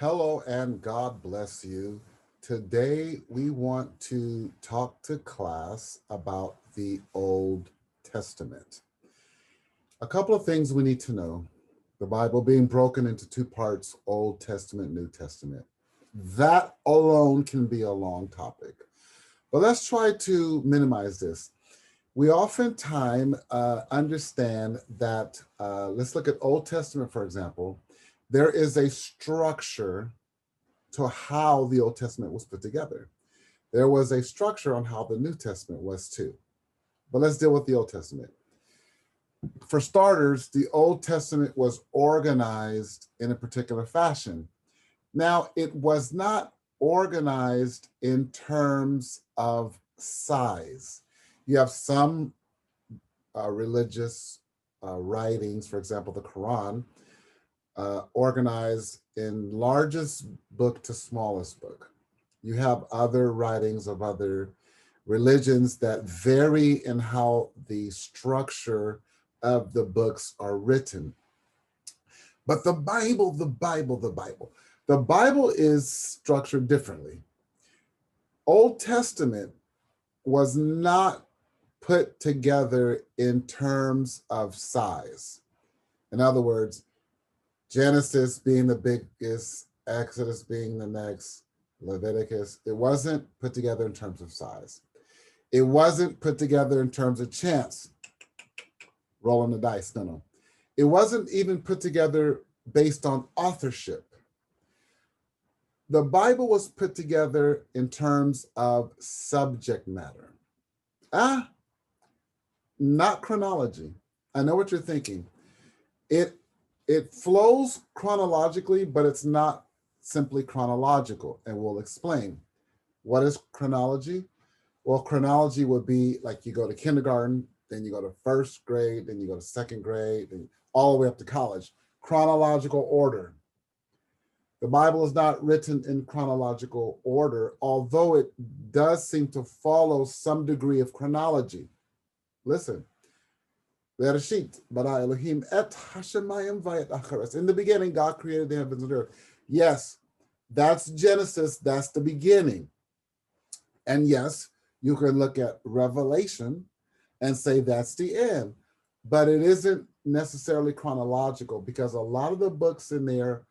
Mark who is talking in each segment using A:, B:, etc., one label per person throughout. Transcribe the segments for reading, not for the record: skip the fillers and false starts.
A: Hello and God bless you. Today we want to talk to class about the Old Testament. A couple of things we need to know. The Bible being broken into two parts, Old Testament, New Testament. That alone can be a long topic. But let's try to minimize this. We oftentimes understand that, let's look at Old Testament, for example. There is a structure to how the Old Testament was put together. There was a structure on how the New Testament was too. But let's deal with the Old Testament. For starters, the Old Testament was organized in a particular fashion. Now, it was not organized in terms of size. You have some religious writings, for example, the Quran, organized in largest book to smallest book. You have other writings of other religions that vary in how the structure of the books are written. But the Bible is structured differently. Old Testament was not put together in terms of size. In other words, Genesis being the biggest, Exodus being the next, Leviticus, it wasn't put together in terms of size. It wasn't put together in terms of chance, rolling the dice. No. It wasn't even put together based on authorship. The Bible was put together in terms of subject matter. Ah, not chronology. I know what you're thinking. It it flows chronologically, but it's not simply chronological, and we'll explain. What is chronology? Well, chronology would be like you go to kindergarten, then you go to first grade, then you go to second grade, and all the way up to college. Chronological order. The Bible is not written in chronological order, although it does seem to follow some degree of chronology. Listen, Bereshit, bara Elohim et hashemayim vayet achares. In the beginning, God created the heavens and the earth. Yes, that's Genesis. That's the beginning. And yes, you can look at Revelation and say that's the end. But it isn't necessarily chronological because a lot of the books in there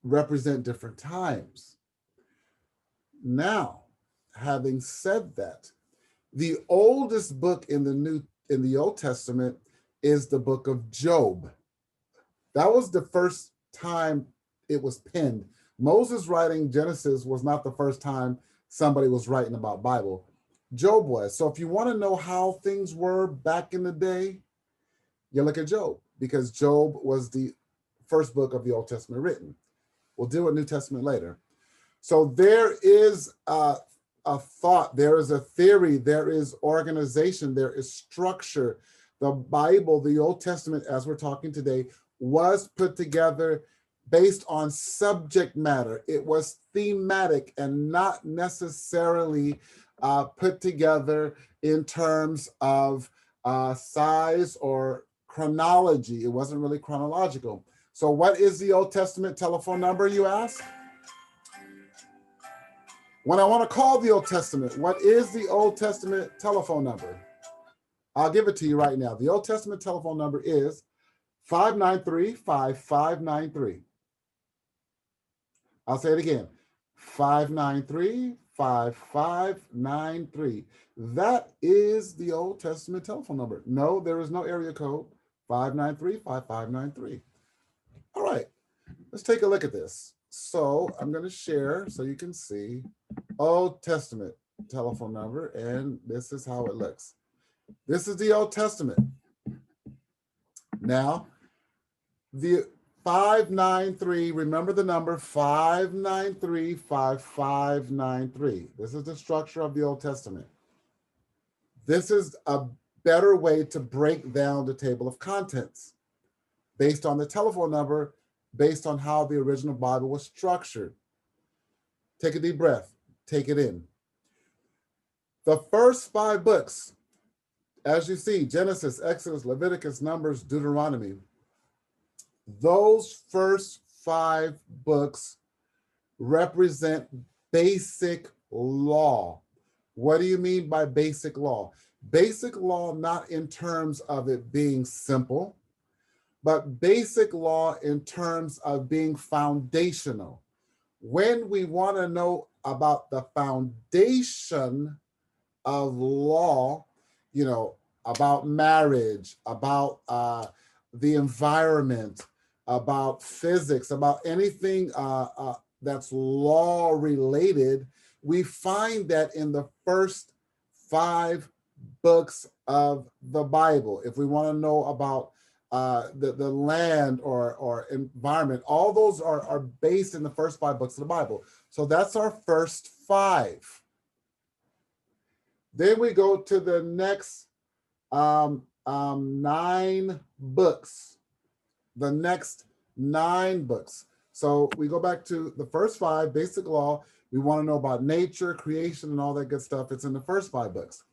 A: represent different times. Now, having said that, the oldest book in the Old Testament is the book of Job. That was the first time it was penned. Moses writing Genesis was not the first time somebody was writing about Bible. Job was. So if you want to know how things were back in the day, you look at Job because Job was the first book of the Old Testament written. We'll deal with New Testament later. So there is a thought, there is a theory, there is organization, there is structure. The Bible, the Old Testament, as we're talking today, was put together based on subject matter. It was thematic and not necessarily put together in terms of size or chronology. It wasn't really chronological. So, what is the Old Testament telephone number, you ask? When I want to call the Old Testament, what is the Old Testament telephone number? I'll give it to you right now. The Old Testament telephone number is 593-5593. I'll say it again, 593-5593. That is the Old Testament telephone number. No, there is no area code, 593-5593. All right, let's take a look at this. So I'm going to share so you can see Old Testament telephone number, and this is how it looks. This is the Old Testament. Now, the 593, remember the number 593-5593. This is the structure of the Old Testament. This is a better way to break down the table of contents based on the telephone number, based on how the original Bible was structured. Take a deep breath, take it in. The first 5 books, as you see, Genesis, Exodus, Leviticus, Numbers, Deuteronomy, those first 5 books represent basic law. What do you mean by basic law? Basic law, not in terms of it being simple, but basic law in terms of being foundational. When we want to know about the foundation of law, you know, about marriage, about the environment, about physics, about anything that's law related, we find that in the first 5 books of the Bible. If we want to know about the land or environment, all those are based in the first 5 books of the Bible. So that's our first 5. Then we go to the next 9 books. The next 9 books. So we go back to the first 5, basic law. We want to know about nature, creation, and all that good stuff. It's in the first 5 books.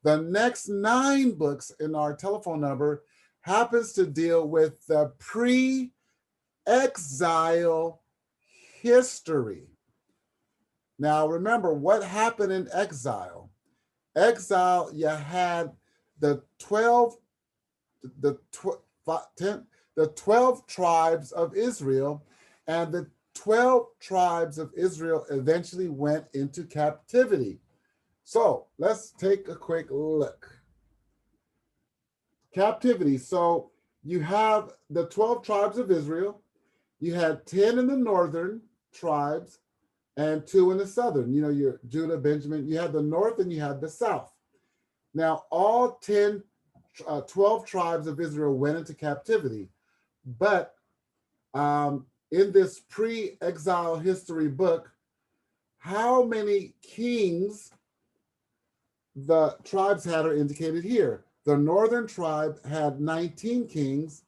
A: The next 9 books in our telephone number happens to deal with the pre-exile history. Now remember what happened in exile. Exile, you had the 12 tribes of Israel, and the 12 tribes of Israel eventually went into captivity. So let's take a quick look. Captivity. So you have the 12 tribes of Israel. You had 10 in the northern tribes and 2 in the southern. You know, your Judah, Benjamin. You had the north and you had the south. Now, all 12 tribes of Israel went into captivity. But in this pre-exile history book, how many kings the tribes had are indicated here. The northern tribe had 19 kings,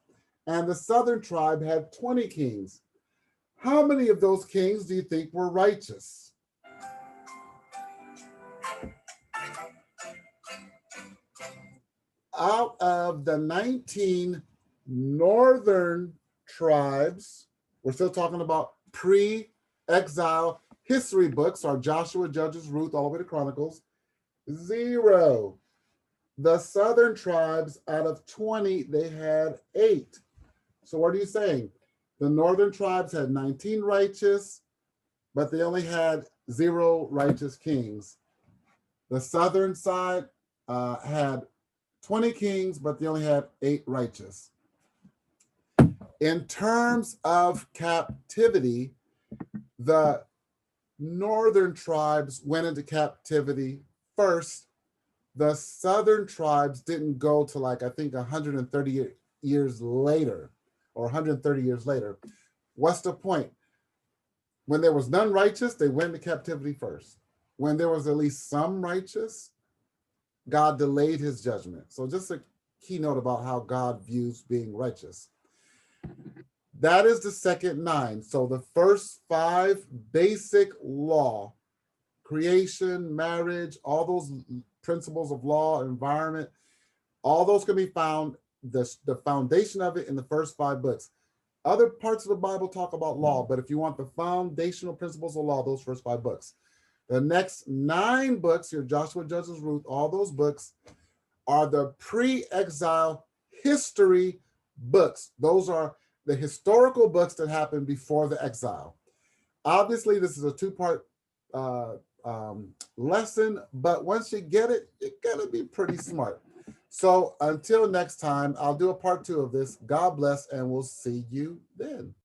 A: and the southern tribe had 20 kings. How many of those kings do you think were righteous? Out of the 19 northern tribes, we're still talking about pre-exile history books, are Joshua, Judges, Ruth, all the way to Chronicles. 0. The southern tribes, out of 20, they had 8. So what are you saying? The northern tribes had 19 righteous, but they only had 0 righteous kings. The southern side had 20 kings, but they only had 8 righteous. In terms of captivity, the northern tribes went into captivity first. The southern tribes didn't go to, like, I think 130 years later, or 130 years later. What's the point? When there was none righteous, they went into captivity first. When there was at least some righteous, God delayed his judgment. So just a keynote about how God views being righteous. That is the second 9. So the first 5 basic law, creation, marriage, all those principles of law, environment, all those can be found, the foundation of it in the first 5 books. Other parts of the Bible talk about law, but if you want the foundational principles of law, those first 5 books. The next 9 books, your Joshua, Judges, Ruth, all those books are the pre-exile history books. Those are the historical books that happened before the exile. Obviously, this is a 2-part lesson, but once you get it, you're gonna be pretty smart. So until next time, I'll do a part 2 of this. God bless, and we'll see you then.